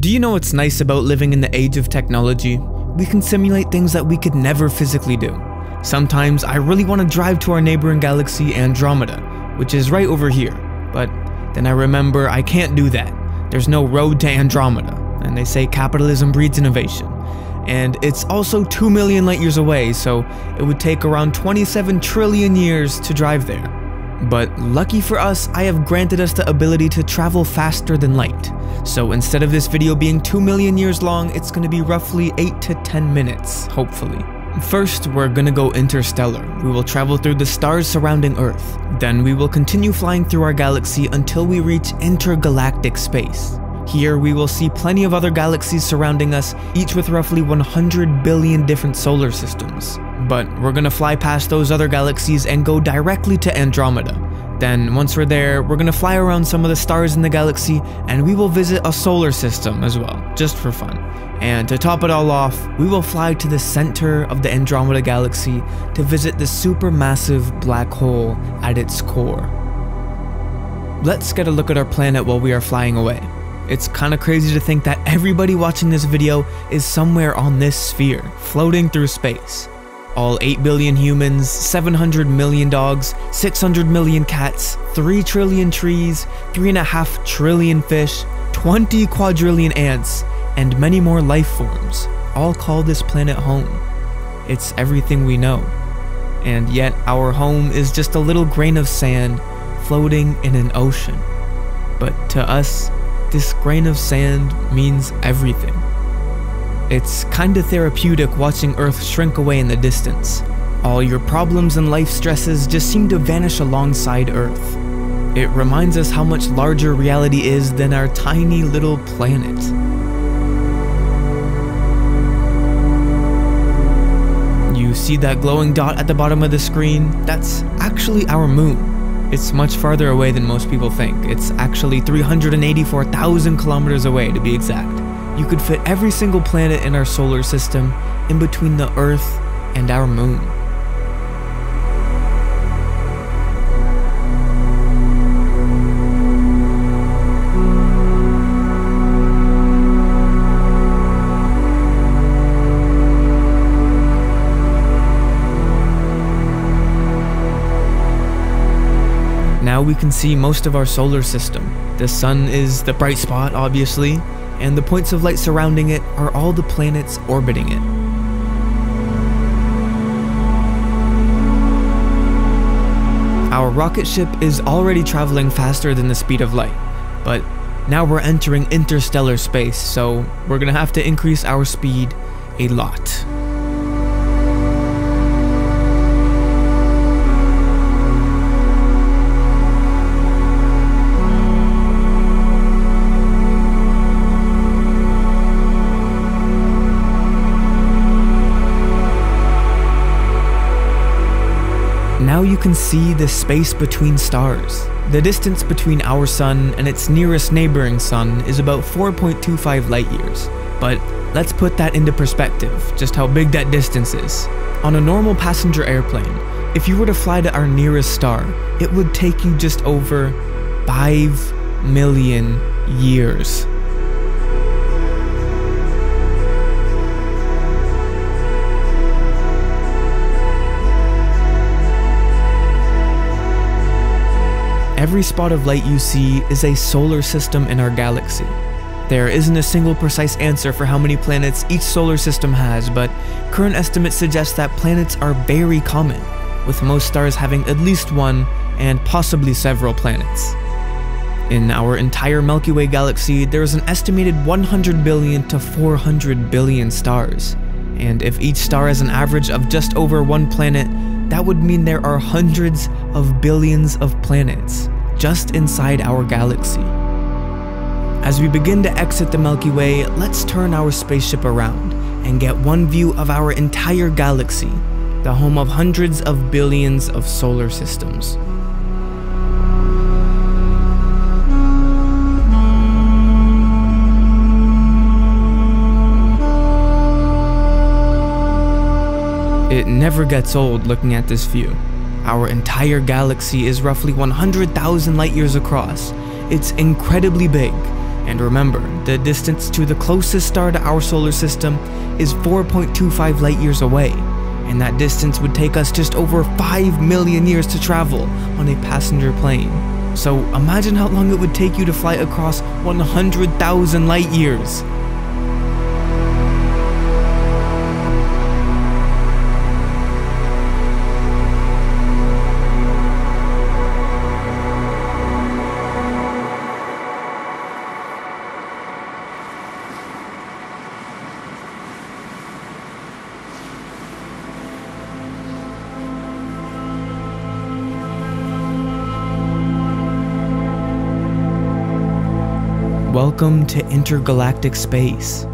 Do you know what's nice about living in the age of technology? We can simulate things that we could never physically do. Sometimes I really want to drive to our neighboring galaxy Andromeda, which is right over here, but then I remember I can't do that. There's no road to Andromeda, and they say capitalism breeds innovation. And it's also 2 million light years away, so it would take around 27 trillion years to drive there. But lucky for us, I have granted us the ability to travel faster than light. So instead of this video being 2 million years long, it's going to be roughly 8 to 10 minutes, hopefully. First, we're gonna go interstellar. We will travel through the stars surrounding Earth. Then we will continue flying through our galaxy until we reach intergalactic space. Here we will see plenty of other galaxies surrounding us, each with roughly 100 billion different solar systems. But we're gonna fly past those other galaxies and go directly to Andromeda. Then once we're there, we're gonna fly around some of the stars in the galaxy and we will visit a solar system as well, just for fun. And to top it all off, we will fly to the center of the Andromeda Galaxy to visit the supermassive black hole at its core. Let's get a look at our planet while we are flying away. It's kinda crazy to think that everybody watching this video is somewhere on this sphere, floating through space. All 8 billion humans, 700 million dogs, 600 million cats, 3 trillion trees, 3.5 trillion fish, 20 quadrillion ants, and many more life forms, all call this planet home. It's everything we know. And yet our home is just a little grain of sand floating in an ocean. But to us, this grain of sand means everything. It's kinda therapeutic watching Earth shrink away in the distance. All your problems and life stresses just seem to vanish alongside Earth. It reminds us how much larger reality is than our tiny little planet. You see that glowing dot at the bottom of the screen? That's actually our moon. It's much farther away than most people think. It's actually 384,000 kilometers away to be exact. You could fit every single planet in our solar system in between the Earth and our moon. Now we can see most of our solar system. The sun is the bright spot, obviously, and the points of light surrounding it are all the planets orbiting it. Our rocket ship is already traveling faster than the speed of light, but now we're entering interstellar space, so we're gonna have to increase our speed a lot. Now you can see the space between stars. The distance between our sun and its nearest neighboring sun is about 4.25 light years. But let's put that into perspective, just how big that distance is. On a normal passenger airplane, if you were to fly to our nearest star, it would take you just over 5 million years. Every spot of light you see is a solar system in our galaxy. There isn't a single precise answer for how many planets each solar system has, but current estimates suggest that planets are very common, with most stars having at least one and possibly several planets. In our entire Milky Way galaxy, there is an estimated 100 billion to 400 billion stars, and if each star has an average of just over one planet, that would mean there are hundreds of billions of planets just inside our galaxy. As we begin to exit the Milky Way, let's turn our spaceship around and get one view of our entire galaxy, the home of hundreds of billions of solar systems. It never gets old looking at this view. Our entire galaxy is roughly 100,000 light years across. It's incredibly big, And remember, the distance to the closest star to our solar system is 4.25 light years away, and that distance would take us just over 5 million years to travel on a passenger plane. So imagine how long it would take you to fly across 100,000 light years. Welcome to Intergalactic Space.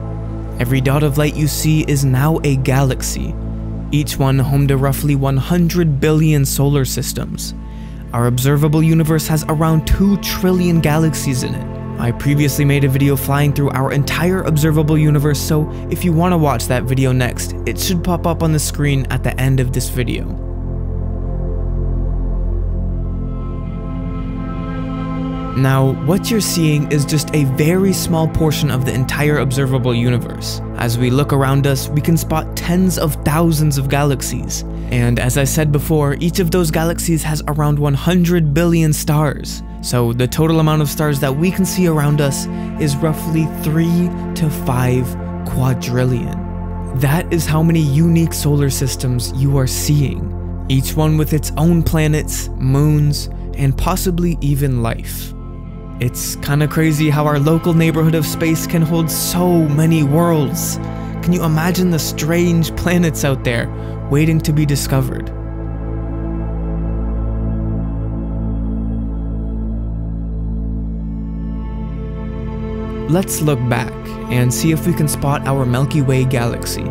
Every dot of light you see is now a galaxy, each one home to roughly 100 billion solar systems. Our observable universe has around 2 trillion galaxies in it. I previously made a video flying through our entire observable universe, so if you want to watch that video next, it should pop up on the screen at the end of this video. Now, what you're seeing is just a very small portion of the entire observable universe. As we look around us, we can spot tens of thousands of galaxies. And as I said before, each of those galaxies has around 100 billion stars. So the total amount of stars that we can see around us is roughly 3 to 5 quadrillion. That is how many unique solar systems you are seeing, each one with its own planets, moons, and possibly even life. It's kinda crazy how our local neighborhood of space can hold so many worlds. Can you imagine the strange planets out there waiting to be discovered? Let's look back and see if we can spot our Milky Way galaxy.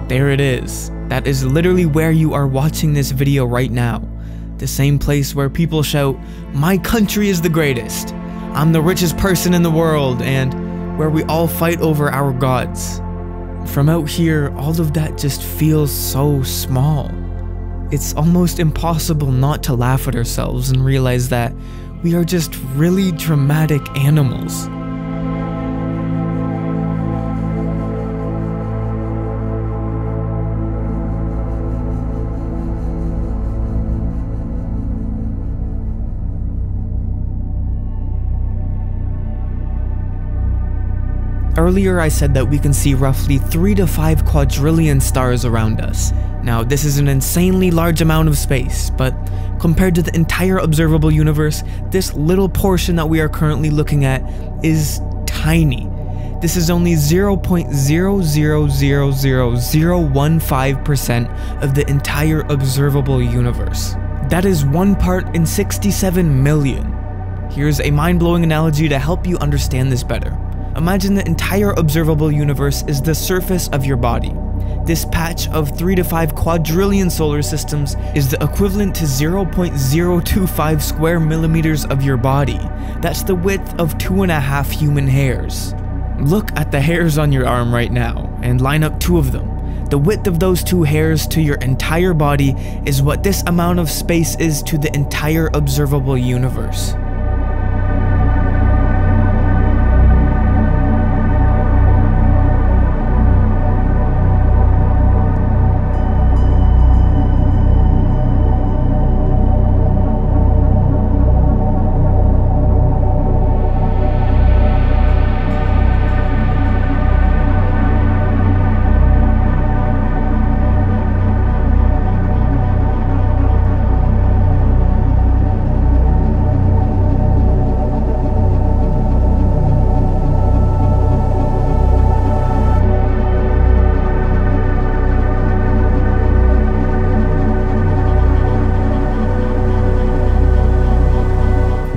There it is. That is literally where you are watching this video right now. The same place where people shout, "My country is the greatest," "I'm the richest person in the world," and where we all fight over our gods. From out here, all of that just feels so small. It's almost impossible not to laugh at ourselves and realize that we are just really dramatic animals. Earlier I said that we can see roughly 3 to 5 quadrillion stars around us. Now this is an insanely large amount of space, but compared to the entire observable universe, this little portion that we are currently looking at is tiny. This is only 0.0000015% of the entire observable universe. That is 1 part in 67 million. Here's a mind-blowing analogy to help you understand this better. Imagine the entire observable universe is the surface of your body. This patch of 3 to 5 quadrillion solar systems is the equivalent to 0.025 square millimeters of your body. That's the width of 2.5 human hairs. Look at the hairs on your arm right now and line up 2 of them. The width of those 2 hairs to your entire body is what this amount of space is to the entire observable universe.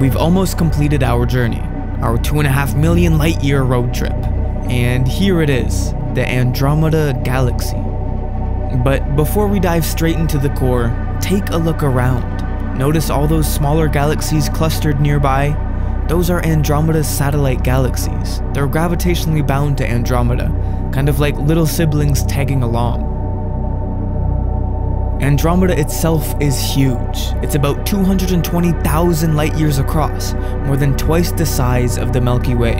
We've almost completed our journey, our 2.5 million light year road trip, and here it is, the Andromeda Galaxy. But before we dive straight into the core, take a look around. Notice all those smaller galaxies clustered nearby? Those are Andromeda's satellite galaxies. They're gravitationally bound to Andromeda, kind of like little siblings tagging along. Andromeda itself is huge. It's about 220,000 light years across, more than twice the size of the Milky Way.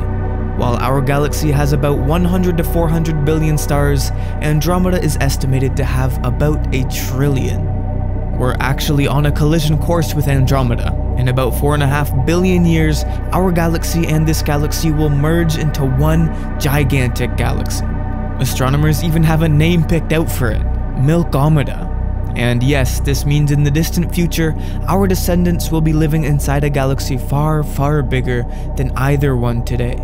While our galaxy has about 100 to 400 billion stars, Andromeda is estimated to have about 1 trillion. We're actually on a collision course with Andromeda. In about 4.5 billion years, our galaxy and this galaxy will merge into one gigantic galaxy. Astronomers even have a name picked out for it, Milkomeda. And yes, this means in the distant future, our descendants will be living inside a galaxy far, far bigger than either one today.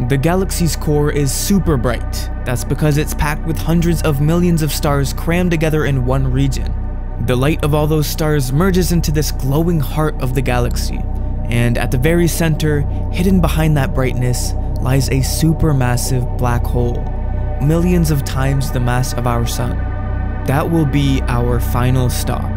The galaxy's core is super bright. That's because it's packed with hundreds of millions of stars crammed together in one region. The light of all those stars merges into this glowing heart of the galaxy, and at the very center, hidden behind that brightness, lies a supermassive black hole, millions of times the mass of our sun. That will be our final stop.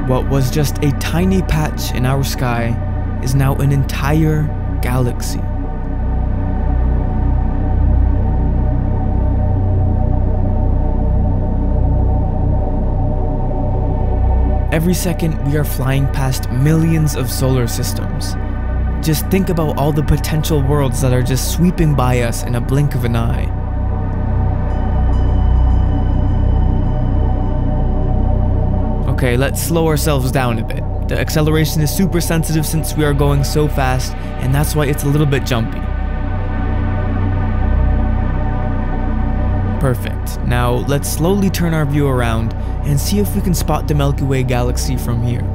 What was just a tiny patch in our sky is now an entire galaxy. Every second, we are flying past millions of solar systems. Just think about all the potential worlds that are just sweeping by us in a blink of an eye. Okay, let's slow ourselves down a bit. The acceleration is super sensitive since we are going so fast, and that's why it's a little bit jumpy. Perfect. Now, let's slowly turn our view around and see if we can spot the Milky Way galaxy from here.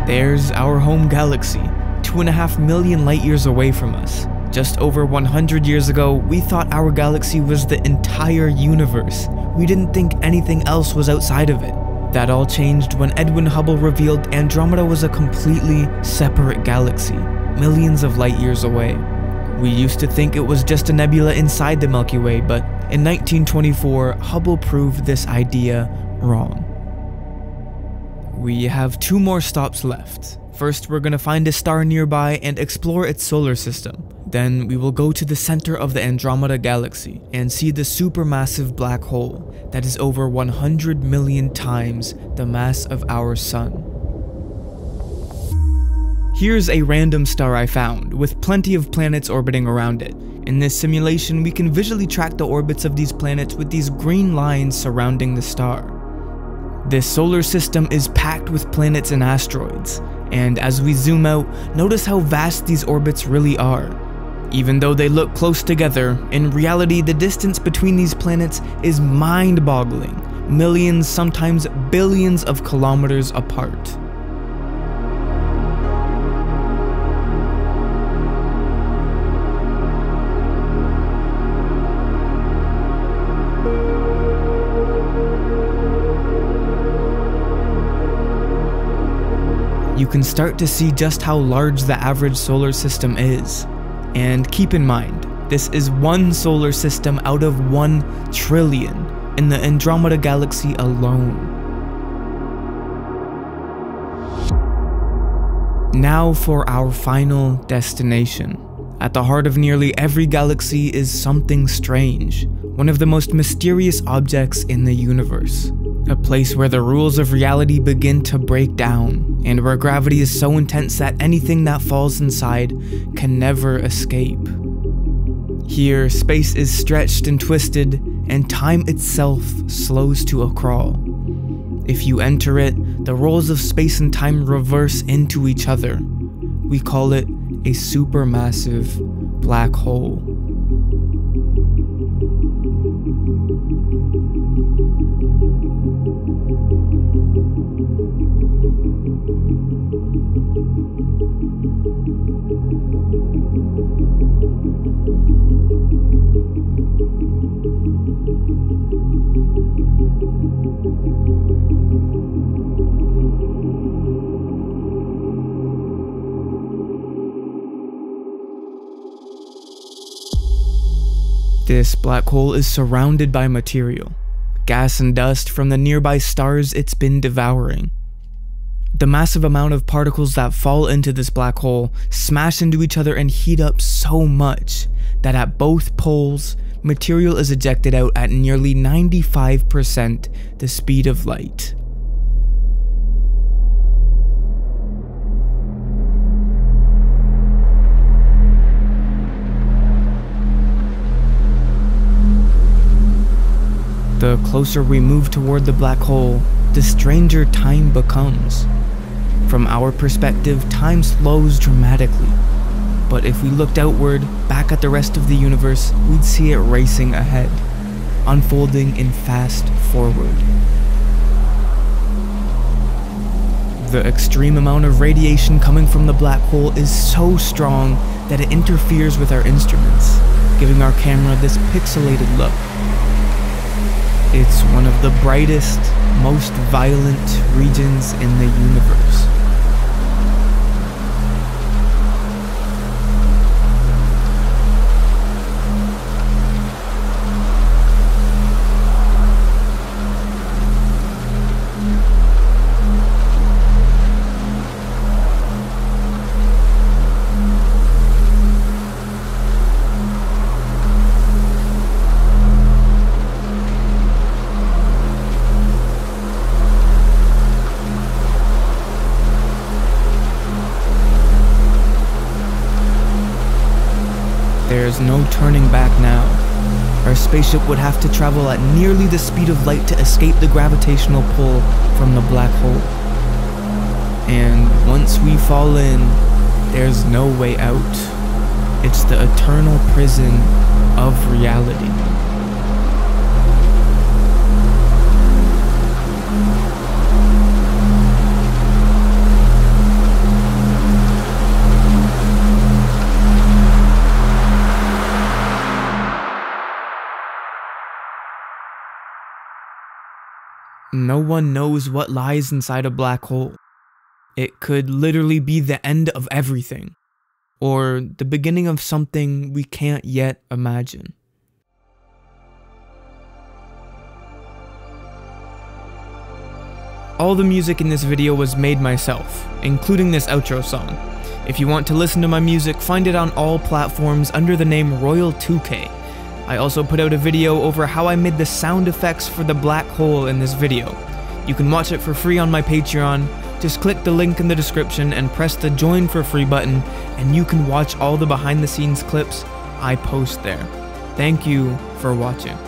There's our home galaxy, 2.5 million light years away from us. Just over 100 years ago, we thought our galaxy was the entire universe. We didn't think anything else was outside of it. That all changed when Edwin Hubble revealed Andromeda was a completely separate galaxy, millions of light years away. We used to think it was just a nebula inside the Milky Way, but in 1924, Hubble proved this idea wrong. We have 2 more stops left. First, we're gonna find a star nearby and explore its solar system. Then we will go to the center of the Andromeda Galaxy and see the supermassive black hole that is over 100 million times the mass of our sun. Here's a random star I found, with plenty of planets orbiting around it. In this simulation, we can visually track the orbits of these planets with these green lines surrounding the star. This solar system is packed with planets and asteroids, and as we zoom out, notice how vast these orbits really are. Even though they look close together, in reality the distance between these planets is mind-boggling, millions, sometimes billions of kilometers apart. You can start to see just how large the average solar system is. And keep in mind, this is one solar system out of 1 trillion in the Andromeda Galaxy alone. Now for our final destination. At the heart of nearly every galaxy is something strange, one of the most mysterious objects in the universe. A place where the rules of reality begin to break down, and where gravity is so intense that anything that falls inside can never escape. Here, space is stretched and twisted, and time itself slows to a crawl. If you enter it, the roles of space and time reverse into each other. We call it a supermassive black hole. This black hole is surrounded by material, gas and dust from the nearby stars it's been devouring. The massive amount of particles that fall into this black hole smash into each other and heat up so much that at both poles, material is ejected out at nearly 95% the speed of light. The closer we move toward the black hole, the stranger time becomes. From our perspective, time slows dramatically. But if we looked outward, back at the rest of the universe, we'd see it racing ahead, unfolding in fast forward. The extreme amount of radiation coming from the black hole is so strong that it interferes with our instruments, giving our camera this pixelated look. It's one of the brightest, most violent regions in the universe. There's no turning back now. Our spaceship would have to travel at nearly the speed of light to escape the gravitational pull from the black hole. And once we fall in, there's no way out. It's the eternal prison of reality. No one knows what lies inside a black hole. It could literally be the end of everything, or the beginning of something we can't yet imagine. All the music in this video was made myself, including this outro song. If you want to listen to my music, find it on all platforms under the name Royal2K. I also put out a video over how I made the sound effects for the black hole in this video. You can watch it for free on my Patreon. Just click the link in the description and press the join for free button, and you can watch all the behind the scenes clips I post there. Thank you for watching.